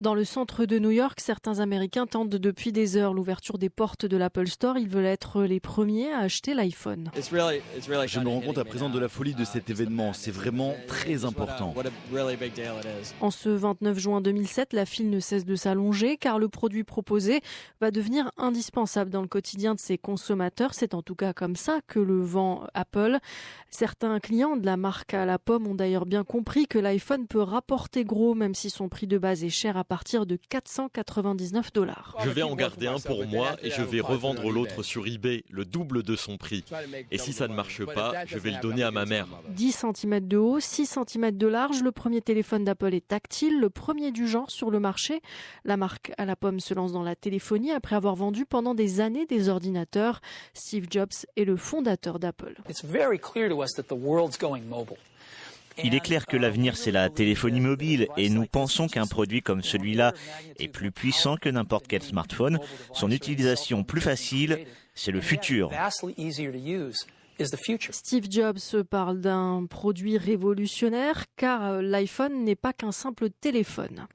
Dans le centre de New York, certains Américains tentent depuis des heures l'ouverture des portes de l'Apple Store. Ils veulent être les premiers à acheter l'iPhone. Je me rends compte à présent de la folie de cet événement. C'est vraiment très important. En ce 29 juin 2007, la file ne cesse de s'allonger car le produit proposé va devenir indispensable dans le quotidien de ses consommateurs. C'est en tout cas comme ça que le vend Apple. Certains clients de la marque à la pomme ont d'ailleurs bien compris que l'iPhone peut rapporter gros même si son prix de base est cher à partir de $499. Je vais en garder un pour moi et je vais revendre l'autre sur eBay, le double de son prix. Et si ça ne marche pas, je vais le donner à ma mère. 10 cm de haut, 6 cm de large, le premier téléphone d'Apple est tactile, le premier du genre sur le marché. La marque à la pomme se lance dans la téléphonie après avoir vendu pendant des années des ordinateurs. Steve Jobs est le fondateur d'Apple. Il est clair que l'avenir, c'est la téléphonie mobile et nous pensons qu'un produit comme celui-là est plus puissant que n'importe quel smartphone. Son utilisation plus facile, c'est le futur. Steve Jobs parle d'un produit révolutionnaire car l'iPhone n'est pas qu'un simple téléphone.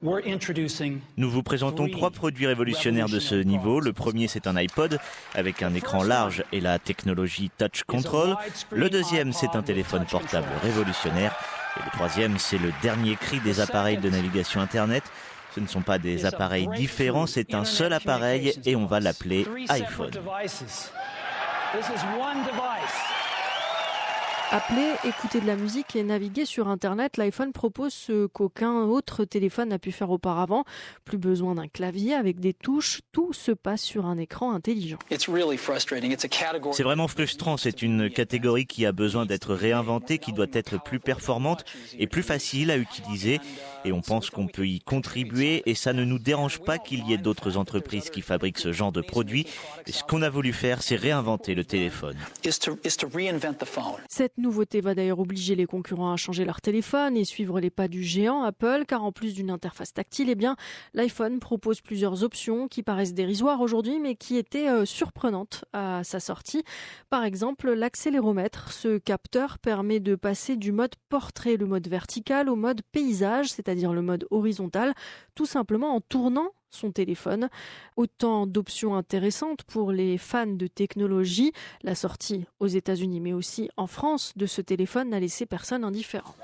Nous vous présentons 3 produits révolutionnaires de ce niveau. Le premier, c'est un iPod avec un écran large et la technologie Touch Control. Le deuxième, c'est un téléphone portable révolutionnaire. Et le troisième, c'est le dernier cri des appareils de navigation Internet. Ce ne sont pas des appareils différents, c'est un seul appareil et on va l'appeler iPhone. Appeler, écouter de la musique et naviguer sur Internet, l'iPhone propose ce qu'aucun autre téléphone n'a pu faire auparavant. Plus besoin d'un clavier avec des touches, tout se passe sur un écran intelligent. C'est vraiment frustrant, c'est une catégorie qui a besoin d'être réinventée, qui doit être plus performante et plus facile à utiliser. Et on pense qu'on peut y contribuer et ça ne nous dérange pas qu'il y ait d'autres entreprises qui fabriquent ce genre de produits. Et ce qu'on a voulu faire, c'est réinventer le téléphone. Cette nouveauté va d'ailleurs obliger les concurrents à changer leur téléphone et suivre les pas du géant Apple, car en plus d'une interface tactile, l'iPhone propose plusieurs options qui paraissent dérisoires aujourd'hui, mais qui étaient surprenantes à sa sortie. Par exemple, l'accéléromètre. Ce capteur permet de passer du mode portrait, le mode vertical, au mode paysage, c'est-à-dire le mode horizontal, tout simplement en tournant son téléphone. Autant d'options intéressantes pour les fans de technologie. La sortie aux États-Unis mais aussi en France de ce téléphone n'a laissé personne indifférent.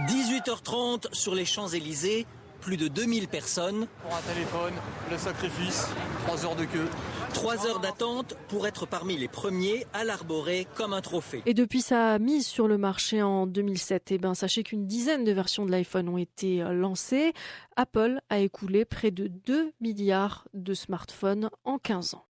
18h30 sur les Champs-Élysées, plus de 2000 personnes. Pour un téléphone, le sacrifice, 3 heures de queue. 3 heures d'attente pour être parmi les premiers à l'arborer comme un trophée. Et depuis sa mise sur le marché en 2007, sachez qu'une dizaine de versions de l'iPhone ont été lancées. Apple a écoulé près de 2 milliards de smartphones en 15 ans.